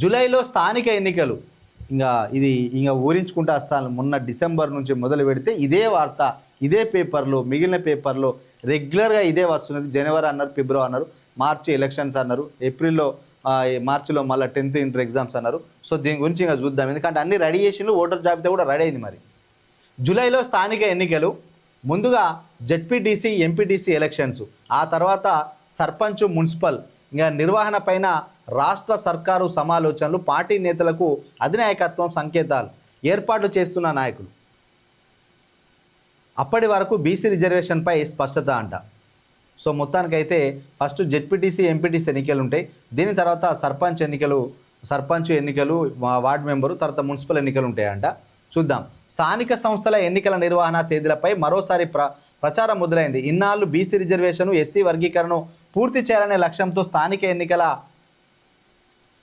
జూలైలో స్థానిక ఎన్నికలు ఇది ఊరించుకుంటూ వస్తాను. మొన్న డిసెంబర్ నుంచి మొదలు పెడితే ఇదే వార్త, ఇదే పేపర్లో, మిగిలిన పేపర్లో రెగ్యులర్గా ఇదే వస్తున్నది. జనవరి అన్నారు, ఫిబ్రవరి అన్నారు, మార్చి ఎలక్షన్స్ అన్నారు, ఏప్రిల్లో మార్చిలో మళ్ళీ 10th ఇంటర్ ఎగ్జామ్స్ అన్నారు. సో దీని గురించి ఇంకా చూద్దాం, ఎందుకంటే అన్ని రెడీ చేసిండ్రు, ఓటర్ జాబితా కూడా రెడీ అయింది. మరి జూలైలో స్థానిక ఎన్నికలు, ముందుగా జెడ్పీటీసీ, ఎంపీటీసీ ఎలక్షన్స్, ఆ తర్వాత సర్పంచ్, మున్సిపల్ ఇంకా నిర్వహణ పైన రాష్ట్ర సర్కారు సమాలోచనలు, పార్టీ నేతలకు అధినాయకత్వం సంకేతాలు, ఏర్పాట్లు చేస్తున్న నాయకులు. అప్పటి వరకు బీసీ రిజర్వేషన్పై స్పష్టత అంట. సో మొత్తానికైతే ఫస్ట్ జెడ్పీటీసీ, ఎంపీటీసీ ఎన్నికలు ఉంటాయి. దీని తర్వాత సర్పంచ్ ఎన్నికలు, వార్డు మెంబరు, తర్వాత మున్సిపల్ ఎన్నికలు ఉంటాయంట. చూద్దాం. స్థానిక సంస్థల ఎన్నికల నిర్వహణ తేదీలపై మరోసారి ప్రచారం మొదలైంది. ఇన్నాళ్ళు బీసీ రిజర్వేషన్, ఎస్సీ వర్గీకరణను పూర్తి చేయాలనే లక్ష్యంతో స్థానిక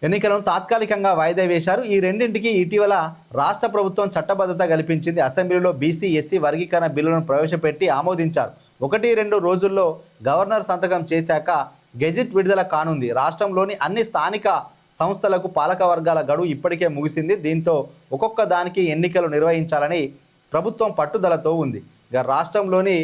ఎన్నికలను తాత్కాలికంగా వాయిదా వేశారు. ఈ రెండింటికి ఇటీవల రాష్ట్ర ప్రభుత్వం చట్టబద్ధత కల్పించింది. అసెంబ్లీలో బీసీ, ఎస్సీ వర్గీకరణ బిల్లులను ప్రవేశపెట్టి ఆమోదించారు. 1-2 రోజుల్లో గవర్నర్ సంతకం చేశాక గెజిట్ విడుదల కానుంది. రాష్ట్రంలోని అన్ని స్థానిక సంస్థలకు పాలక వర్గాల గడువు ఇప్పటికే ముగిసింది. దీంతో ఒక్కొక్క దానికి ఎన్నికలు నిర్వహించాలని ప్రభుత్వం పట్టుదలతో ఉంది. ఇక రాష్ట్రంలోని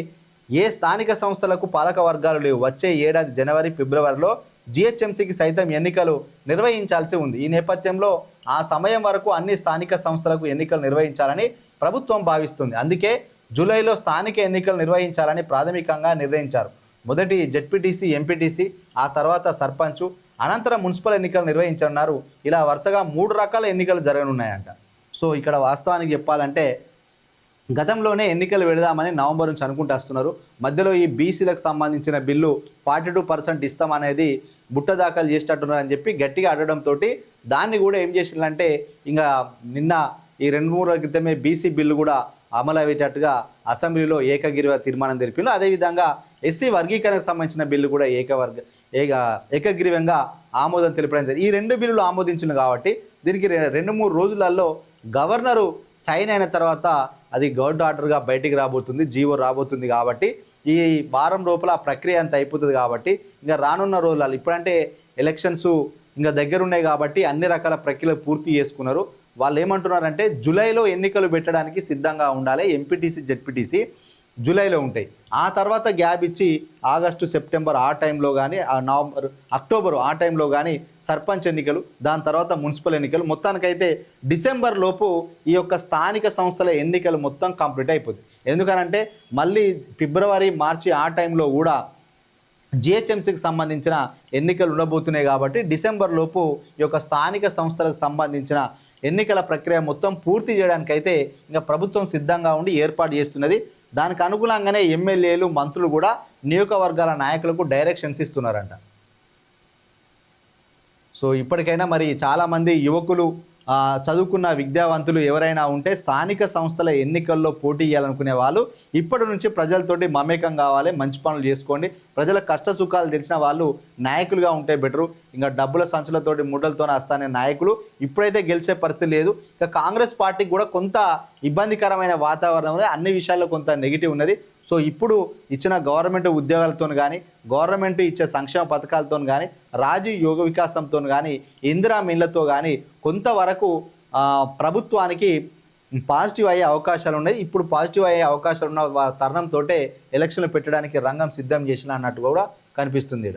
ఏ స్థానిక సంస్థలకు పాలక వర్గాలు లేవు. వచ్చే ఏడాది జనవరి, ఫిబ్రవరిలో జిహెచ్ఎంసీకి సైతం ఎన్నికలు నిర్వహించాల్సి ఉంది. ఈ నేపథ్యంలో ఆ సమయం వరకు అన్ని స్థానిక సంస్థలకు ఎన్నికలు నిర్వహించాలని ప్రభుత్వం భావిస్తుంది. అందుకే జూలైలో స్థానిక ఎన్నికలు నిర్వహించాలని ప్రాథమికంగా నిర్ణయించారు. మొదటి జెడ్పీటీసీ, ఎంపీటీసీ, ఆ తర్వాత సర్పంచ్, అనంతరం మున్సిపల్ ఎన్నికలు నిర్వహించనున్నారు. ఇలా వరుసగా 3 రకాల ఎన్నికలు జరగనున్నాయంట. సో ఇక్కడ వాస్తవానికి చెప్పాలంటే గతంలోనే ఎన్నికలు పెడదామని నవంబర్ నుంచి అనుకుంటూ వస్తున్నారు. మధ్యలో ఈ బీసీలకు సంబంధించిన బిల్లు 42% ఇస్తామనేది బుట్ట దాఖలు చేసేటట్టున్నారని చెప్పి గట్టిగా అడగడంతో దాన్ని కూడా ఏం చేసిందంటే ఇంకా నిన్న ఈ 2-3 రోజుల క్రితమే బీసీ బిల్లు కూడా అమలు అయ్యేటట్టుగా అసెంబ్లీలో ఏకగ్రీవ తీర్మానం తెలిపారు. అదేవిధంగా ఎస్సీ వర్గీకరణకు సంబంధించిన బిల్లు కూడా ఏకగ్రీవంగా ఆమోదం తెలిపడం జరిగింది. ఈ 2 బిల్లులు ఆమోదించిన కాబట్టి దీనికి 2-3 రోజులలో గవర్నరు సైన్ అయిన తర్వాత అది గవర్నర్ ఆర్డర్గా బయటికి రాబోతుంది, జీవో రాబోతుంది. కాబట్టి ఈ వారం లోపల ప్రక్రియ అంతా అయిపోతుంది. కాబట్టి ఇంకా రానున్న రోజులలో, ఇప్పుడంటే ఎలక్షన్స్ ఇంకా దగ్గర ఉన్నాయి కాబట్టి అన్ని రకాల ప్రక్రియలు పూర్తి చేసుకున్నారు. వాళ్ళు ఏమంటున్నారంటే జూలైలో ఎన్నికలు పెట్టడానికి సిద్ధంగా ఉండాలి. ఎంపీటీసీ, జెడ్పీటీసీ జూలైలో ఉంటాయి. ఆ తర్వాత గ్యాప్ ఇచ్చి ఆగస్టు, సెప్టెంబర్ ఆ టైంలో కానీ, నవంబర్, అక్టోబర్ ఆ టైంలో కానీ సర్పంచ్ ఎన్నికలు, దాని తర్వాత మున్సిపల్ ఎన్నికలు, మొత్తానికైతే డిసెంబర్ లోపు ఈ యొక్క స్థానిక సంస్థల ఎన్నికలు మొత్తం కంప్లీట్ అయిపోతుంది. ఎందుకనంటే మళ్ళీ ఫిబ్రవరి, మార్చి ఆ టైంలో కూడా జిహెచ్ఎంసీకి సంబంధించిన ఎన్నికలు ఉండబోతున్నాయి. కాబట్టి డిసెంబర్ లోపు ఈ యొక్క స్థానిక సంస్థలకు సంబంధించిన ఎన్నికల ప్రక్రియ మొత్తం పూర్తి చేయడానికైతే ఇంకా ప్రభుత్వం సిద్ధంగా ఉండి ఏర్పాటు చేస్తున్నది. దానికి అనుగుణంగానే ఎమ్మెల్యేలు, మంత్రులు కూడా నియోజకవర్గాల నాయకులకు డైరెక్షన్స్ ఇస్తున్నారంట. సో ఇప్పటికైనా మరి చాలామంది యువకులు, చదువుకున్న విద్యావంతులు ఎవరైనా ఉంటే స్థానిక సంస్థల ఎన్నికల్లో పోటీ చేయాలనుకునే వాళ్ళు ఇప్పటి నుంచి ప్రజలతోటి మమేకం కావాలి, మంచి పనులు చేసుకోండి. ప్రజల కష్ట సుఖాలు తెలిసిన వాళ్ళు నాయకులుగా ఉంటే బెటరు. ఇంకా డబ్బుల సంచులతోటి, ముడ్డలతో వస్తానే నాయకులు ఇప్పుడైతే గెలిచే పరిస్థితి లేదు. ఇక కాంగ్రెస్ పార్టీకి కూడా కొంత ఇబ్బందికరమైన వాతావరణం ఉంది, అన్ని విషయాల్లో కొంత నెగిటివ్ ఉన్నది. సో ఇప్పుడు ఇచ్చిన గవర్నమెంట్ ఉద్యోగాలతో కానీ, గవర్నమెంట్ ఇచ్చే సంక్షేమ పథకాలతో కానీ, రాజీవ్ యోగ వికాసంతో కానీ, ఇందిరా మిన్లతో కానీ కొంతవరకు ప్రభుత్వానికి పాజిటివ్ అయ్యే అవకాశాలు ఉన్నాయి. ఇప్పుడు పాజిటివ్ అయ్యే అవకాశాలు ఉన్న తరుణంతో ఎలక్షన్లు పెట్టడానికి రంగం సిద్ధం చేసిన అన్నట్టు కూడా కనిపిస్తుంది.